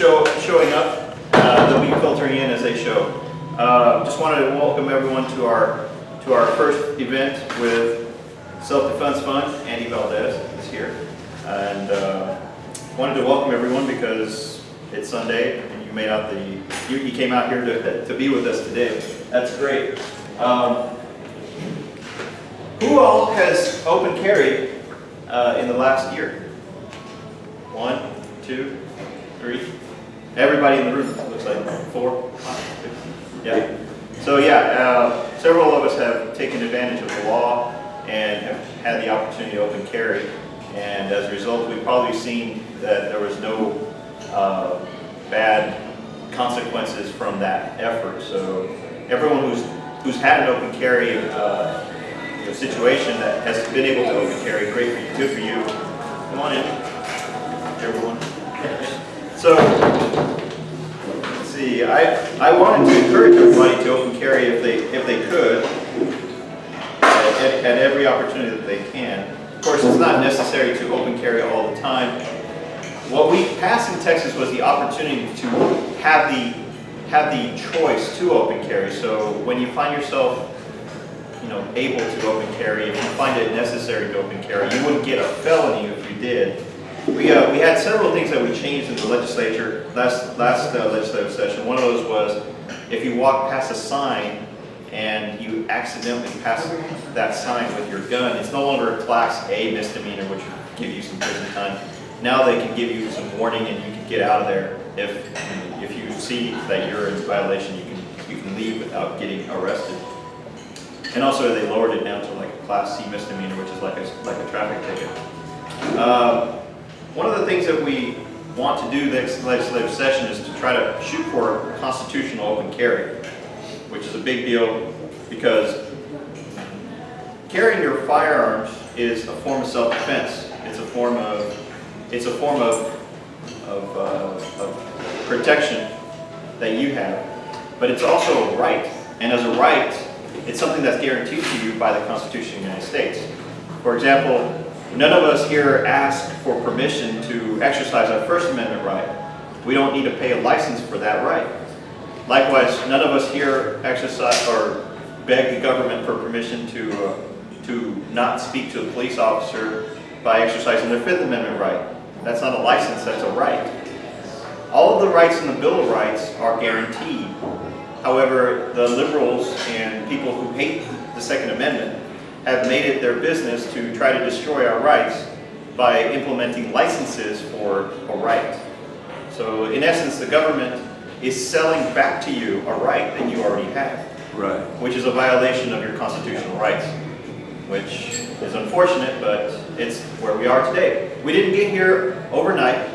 showing up. They'll be filtering in as they show. Just wanted to welcome everyone to our first event with Self-Defense Fund. Andy Valadez is here, and wanted to welcome everyone because it's Sunday and you made out you came out here to be with us today. That's great. Who all has open carried in the last year? 1, 2, 3. Everybody in the room looks like 4, 5, 6. Yeah. So yeah, several of us have taken advantage of the law and have had the opportunity to open carry. And as a result, we've probably seen that there was no bad consequences from that effort. So everyone who's had an open carry situation that has been able to open carry, great for you, good for you. Come on in, everyone. So, let's see. I wanted to encourage everybody to open carry if they could at every opportunity that they can. Of course, it's not necessary to open carry all the time. What we passed in Texas was the opportunity to have the choice to open carry. So when you find yourself able to open carry, if you find it necessary to open carry, you wouldn't get a felony if you did. We had several things that we changed in the legislature last legislative session. One of those was if you walk past a sign and you accidentally pass that sign with your gun, it's no longer a class A misdemeanor, which would give you some prison time. Now they can give you some warning and you can get out of there. If you see that you're in violation, you can leave without getting arrested. And also they lowered it down to like a class C misdemeanor, which is like a traffic ticket. One of the things that we want to do next legislative session is to try to shoot for constitutional open carry, which is a big deal because carrying your firearms is a form of self-defense. It's a form of protection that you have, but it's also a right. And as a right, it's something that's guaranteed to you by the Constitution of the United States. For example, none of us here ask for permission to exercise our First Amendment right. We don't need to pay a license for that right. Likewise, none of us here exercise or beg the government for permission to not speak to a police officer by exercising their Fifth Amendment right. That's not a license, that's a right. All of the rights in the Bill of Rights are guaranteed. However, the liberals and people who hate the Second Amendment have made it their business to try to destroy our rights by implementing licenses for a right. So in essence, the government is selling back to you a right that you already have, right, which is a violation of your constitutional rights, which is unfortunate, but it's where we are today. We didn't get here overnight.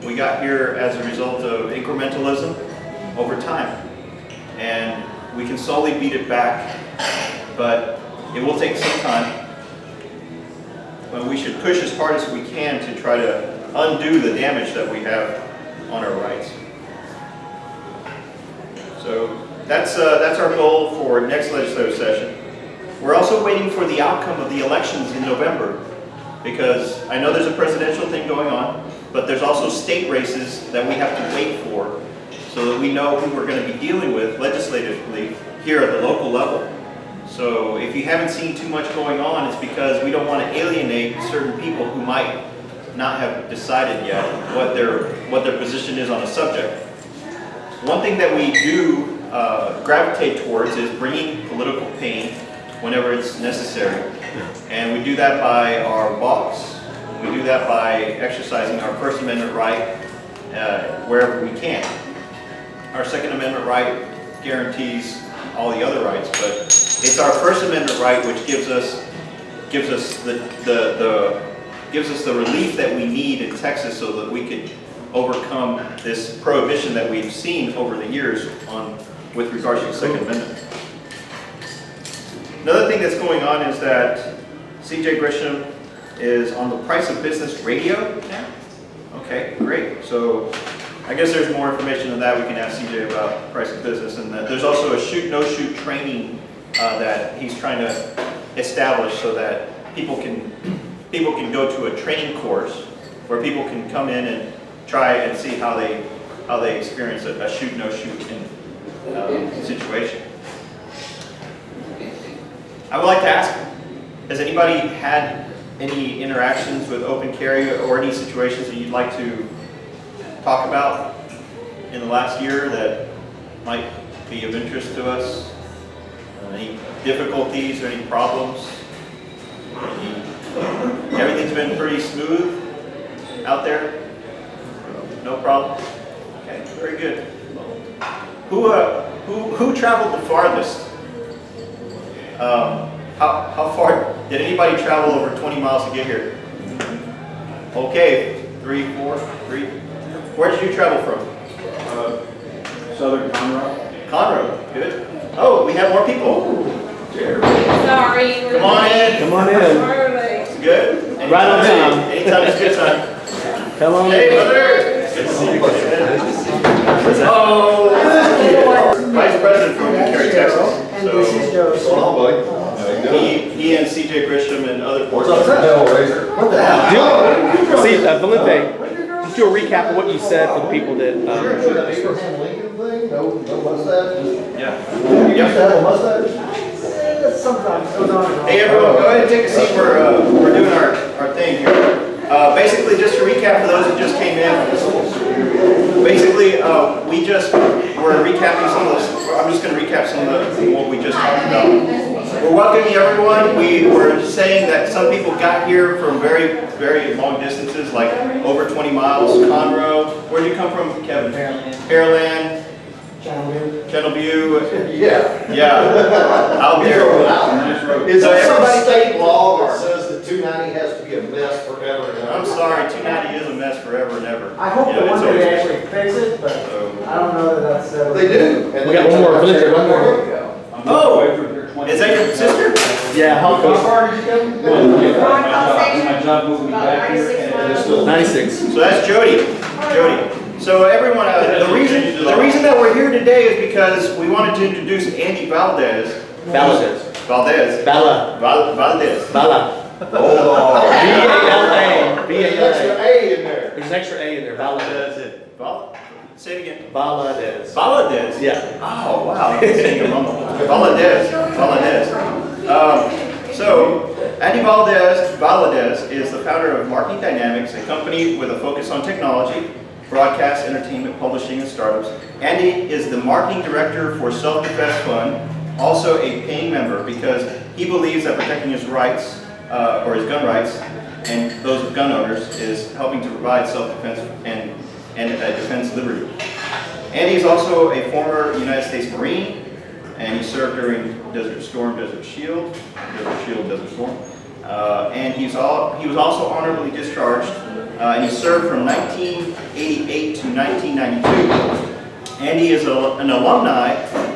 We got here as a result of incrementalism over time. And we can slowly beat it back, but it will take some time. But we should push as hard as we can to try to undo the damage that we have on our rights. So that's our goal for next legislative session. We're also waiting for the outcome of the elections in November, because I know there's a presidential thing going on, but there's also state races that we have to wait for, so that we know who we're going to be dealing with legislatively here at the local level. So if you haven't seen too much going on, it's because we don't want to alienate certain people who might not have decided yet what their position is on a subject. One thing that we do gravitate towards is bringing political pain whenever it's necessary. And we do that by our box. We do that by exercising our First Amendment right wherever we can. Our Second Amendment right guarantees all the other rights, but it's our First Amendment right which gives us the relief that we need in Texas so that we could overcome this prohibition that we've seen over the years with regards to the Second Amendment. Another thing that's going on is that C.J. Grisham is on the Price of Business radio now. Okay, great. So I guess there's more information on that. We can ask CJ about Price of Business, and there's also a shoot no shoot training that he's trying to establish so that people can go to a training course where people can come in and try and see how they how they experience a shoot no shoot situation. I would like to ask, has anybody had any interactions with open carry or any situations that you'd like to talk about in the last year that might be of interest to us? Any difficulties or any problems? Everything's been pretty smooth out there? No problem? Okay, very good. Who traveled the farthest? How far? Did anybody travel over 20 miles to get here? Okay, 3, 4, 3. Where did you travel from? Southern Conroe. Conroe, good. Oh, we have more people. Sorry. Come on in. Come on in. It's good. Anytime, Right on time. Anytime is good time. Come on Hey, in. brother. Good to see you. Oh, Vice President from Itinerary, Texas. And this is Jodie. What's going on, buddy? He and CJ Grisham and other board What's up, members. Hellraiser? What the hell? See, Valente, just do a recap of what you said for the people that. Sure, that Abraham Lincoln thing? No mustache? Yeah. You used to have a mustache? Sometimes goes on and on. Hey everyone, go ahead and take a seat. We're doing our thing here. Basically, just to recap for those who just came in. Basically, we just were recapping some of this. I'm just going to recap some of what we just talked about. We're welcoming everyone. We were saying that some people got here from very, very long distances, like over 20 miles. Conroe. Where did you come from, Kevin? Pearland. Channelview. Yeah. Out there. Is So there some everybody state law that says that 290 has to be a mess forever and ever? I'm sorry, 290 is a mess forever and ever. I hope Yeah, that it's one day they always- actually fix it, but So- I don't know that that's. They do. And We got one more. One more. Oh, is that your sister? Yeah, how How far did you go? My job moving back here, and it's still 96. So that's Jodie. Jodie. So everyone, the reason that we're here today is because we wanted to introduce Andy Valadez. Valadez. Valadez. Valadez. Bala. Oh. B-A-L-A. There's an extra A in there. There's an extra A in there. Valadez. Say it again. Valadez. Valadez. Yeah. Oh wow. I'm saying it wrong. Valadez. So Andy Valadez is the founder of Marketing Dynamics, a company with a focus on technology, broadcast, entertainment, publishing, and startups. Andy is the marketing director for Self-Defense Fund, also a paying member because he believes that protecting his rights, or his gun rights, and those of gun owners is helping to provide self-defense and defense liberty. Andy is also a former United States Marine, and he served during Desert Storm, Desert Shield, Desert Storm. And he was also honorably discharged, and he served from 1988 to 1992. Andy is an alumni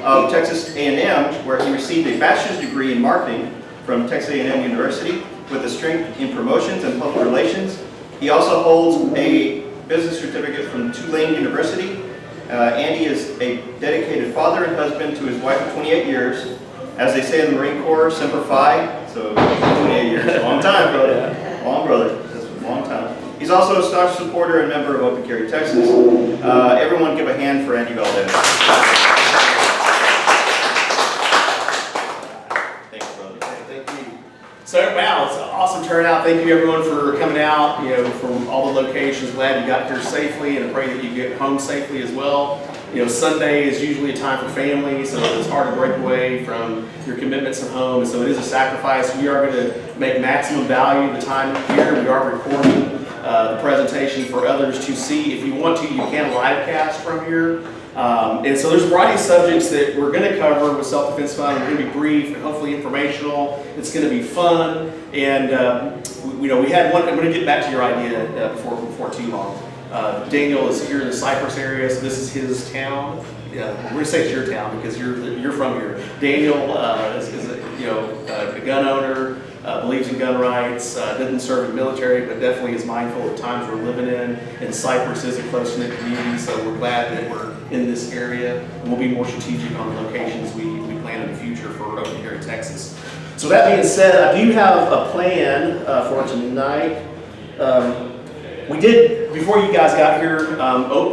of Texas A&M, where he received a bachelor's degree in marketing from Texas A&M University with a strength in promotions and public relations. He also holds a business certificate from Tulane University. Andy is a dedicated father and husband to his wife of 28 years. As they say in the Marine Corps, Semper Fi, so 28 years, long time, brother. Long brother, that's a long time. He's also a staunch supporter and member of Open Carry Texas. Everyone give a hand for Andy Valadez. Thanks, brother. Thank you. So wow, it's an awesome turnout. Thank you everyone for coming out, from all the locations. Glad you got here safely, and I pray that you get home safely as well. Sunday is usually a time for family, so it's hard to break away from your commitments at home, and so it is a sacrifice. We are going to make maximum value of the time here. We are recording the presentation for others to see. If you want to, you can live cast from here. And so there's a variety of subjects that we're going to cover with Self-Defense Fund. We're going to be brief and hopefully informational. It's going to be fun. And we had one. I'm going to get back to your idea before too long. Daniel is here in the Cypress area, so this is his town. Yeah, we're going to say it's your town because you're from here. Daniel is a gun owner. Believes in gun rights, doesn't serve in the military, but definitely is mindful of the times we're living in. And Cypress is a close-knit community, so we're glad that we're in this area. And we'll be more strategic on the locations we plan in the future for Open Carry Texas. So that being said, I do have a plan for tonight. We did, before you guys got here,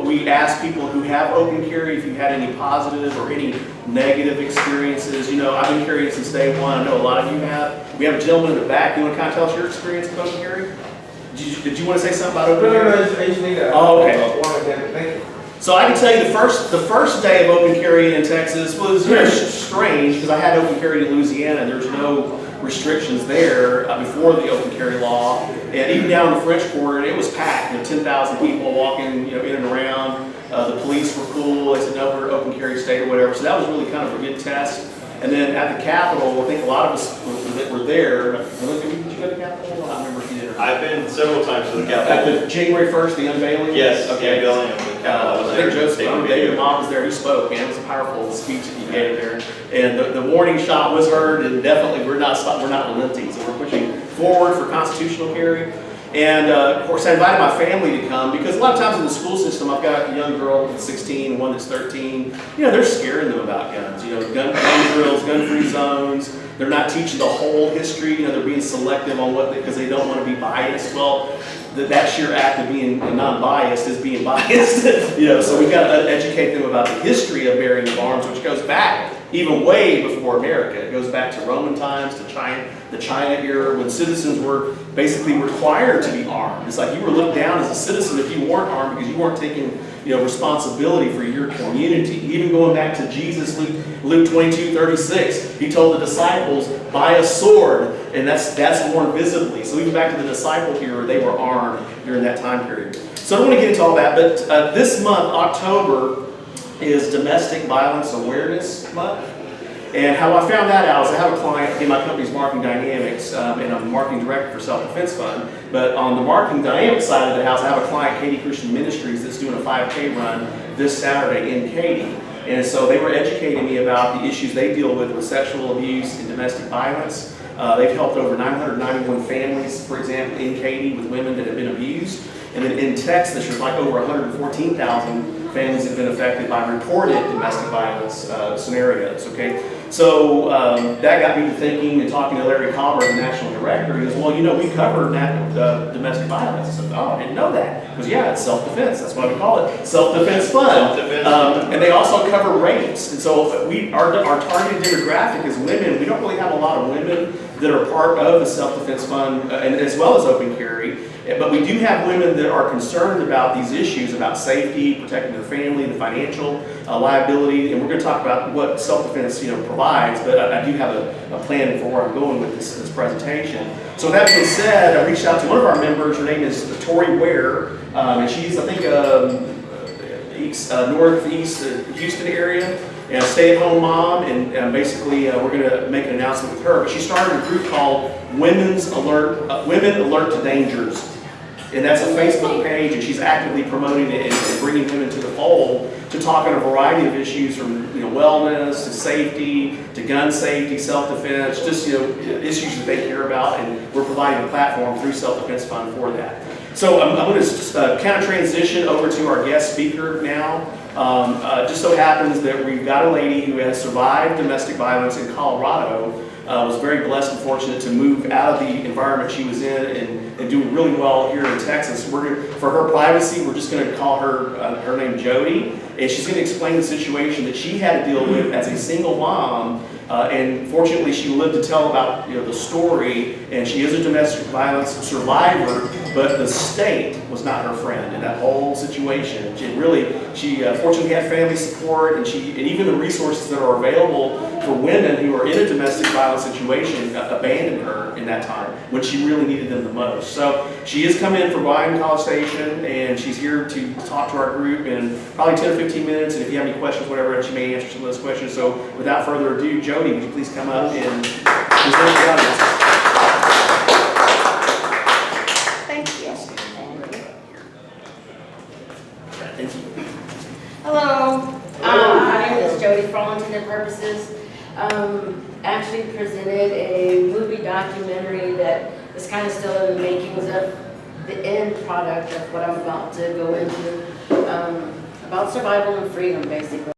we asked people who have open carry if you had any positive or any negative experiences. You know, I've been carrying since day one. I know a lot of you have. We have a gentleman in the back. You want to kind of tell us your experience with open carry? Did you want to say something about open carry? I just need to. Oh, okay. Thank you. So I can tell you the first day of open carry in Texas was strange because I had open carry in Louisiana and there's no restrictions there before the open carry law. And even down the French Quarter, it was packed. 10,000 people walking, in and around. The police were cool. They said, no, we're open carry state or whatever. So that was really kind of a good test. And then at the Capitol, I think a lot of us that were there. Did you go to the Capitol? I don't remember if you did or not. I've been several times to the At Capitol. the January 1st, the unveiling? Yes, Okay. unveiling of the Capitol. I was I think there. Joseph, David Mom was there, he spoke, man, it was a powerful speech that he gave there. And the warning shot was heard, and definitely we're not relenting, so we're pushing forward for constitutional carry. And of course, I invited my family to come because a lot of times in the school system, I've got a young girl that's 16, one that's 13. They're scaring them about guns. Gun drills, gun-free zones. They're not teaching the whole history. They're being selective on because they don't want to be biased. Well, that sheer act of being non-biased is being biased. So we've got to educate them about the history of bearing of arms, which goes back even way before America. It goes back to Roman times, to the China era, when citizens were basically required to be armed. It's like you were looked down as a citizen if you weren't armed because you weren't taking responsibility for your community. Even going back to Jesus, Luke 22:36, he told the disciples, buy a sword, and that's worn visibly. So even back to the disciple era, they were armed during that time period. So I don't want to get into all that, but this month, October, is Domestic Violence Awareness Month. And how I found that out is I have a client in my company's Marketing Dynamics, and I'm marketing director for Self-Defense Fund. But on the Marketing Dynamics side of the house, I have a client, Katy Christian Ministries, that's doing a 5K run this Saturday in Katy. And so they were educating me about the issues they deal with sexual abuse and domestic violence. They've helped over 991 families, for example, in Katy with women that have been abused. And then in Texas, there's like over 114,000 families have been affected by reported domestic violence scenarios, okay? So that got me to thinking and talking to Larry Colbert, the national director. He goes, well, we cover domestic violence. I said, oh, I didn't know that. He goes, yeah, it's self-defense. That's why we call it Self-Defense Fund. And they also cover rapes. And so our targeted demographic is women. We don't really have a lot of women that are part of the Self-Defense Fund, and as well as open carry. But we do have women that are concerned about these issues, about safety, protecting their family, the financial liability, and we're going to talk about what self-defense provides, but I do have a plan for where I'm going with this presentation. So with that being said, I reached out to one of our members. Her name is Tori Ware, and she's, I think, northeast Houston area, and a stay-at-home mom, and basically we're going to make an announcement with her. But she started a group called Women Alert to Dangers. And that's a Facebook page, and she's actively promoting it and bringing women to the fold to talk on a variety of issues from wellness to safety to gun safety, self-defense, just issues that they care about, and we're providing a platform through Self-Defense Fund for that. So I'm going to kind of transition over to our guest speaker now. Just so happens that we've got a lady who has survived domestic violence in Colorado. Was very blessed and fortunate to move out of the environment she was in and do really well here in Texas. For her privacy, we're just going to call her name Jodie, and she's going to explain the situation that she had to deal with as a single mom. And fortunately, she lived to tell about the story, and she is a domestic violence survivor, but the state was not her friend in that whole situation. She fortunately had family support, and even the resources that are available for women who are in a domestic violence situation abandoned her in that time when she really needed them the most. So she is coming in from Bryan College Station, and she's here to talk to our group in probably 10 or 15 minutes, and if you have any questions, whatever, she may answer some of those questions. So without further ado, Jodie, would you please come up and present the audience? Thank you. Thank you. Hello. My name is Jodie. For all intended purposes, actually presented a movie documentary that is kind of still in the makings of the end product of what I'm about to go into, about survival and freedom, basically.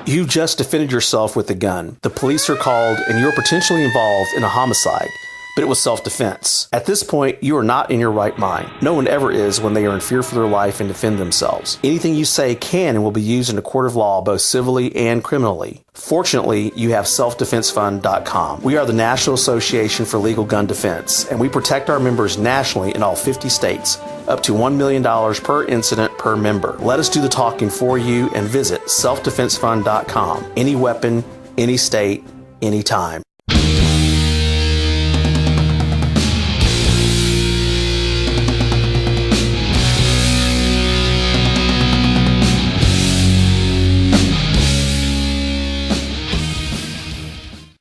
You just defended yourself with a gun. The police are called and you're potentially involved in a homicide, but it was self-defense. At this point, you are not in your right mind. No one ever is when they are in fear for their life and defend themselves. Anything you say can and will be used in a court of law, both civilly and criminally. Fortunately, you have selfdefensefund.com. We are the National Association for Legal Gun Defense, and we protect our members nationally in all 50 states, up to $1 million per incident per member. Let us do the talking for you and visit selfdefensefund.com. Any weapon, any state, anytime.